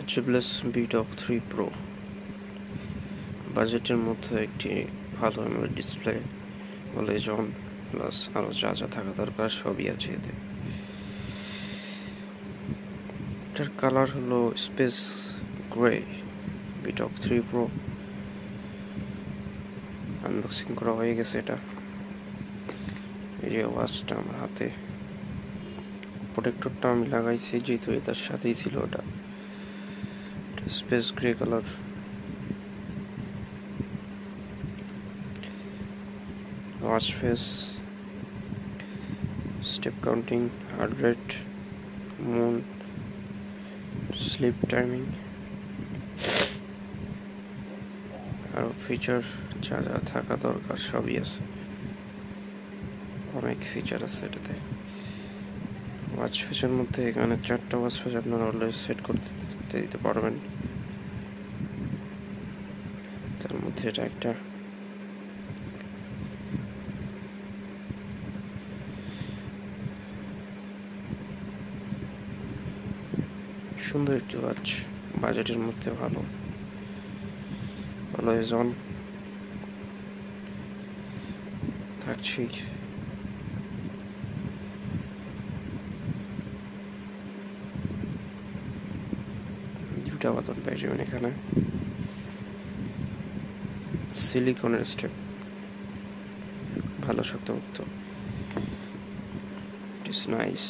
Tubeless BDock 3 Pro বাজেটের মধ্যে একটি ভালো AMOLED display always on plus আরও যা যা থাকা দরকার সবই আছে এতে। এটার কালার হলো space grey BDock 3 Pro। Unboxing করা হয়ে গেছে। এটা এই যে ওয়াচটা আমার হাতে, প্রোটেক্টরটা আমি লাগাইছি যেহেতু এটার সাথেই ছিল। ওটা space grey colour. Watch face, step counting, heart rate, moon, sleep timing, আরও ফিচার যা যা থাকা দরকার সবই আছে। অনেক ফিচার আছে এটাতে। ওয়াচ ফেসের মধ্যে এখানে 4টা ওয়াচ ফেস আপনারা অলওয়েজ সেট করতে দিতে পারবেন। তার মধ্যে এটা একটা। সুন্দর একটি ওয়াচ, বাজেটের মধ্যে ভালো, অলওয়েজ অন থাকছি। দুটা বাটন পেয়ে যাবেন এখানে, সিলিকনের স্টেপ, ভালো শক্তমুক্ত, ইট ইজ নাইস।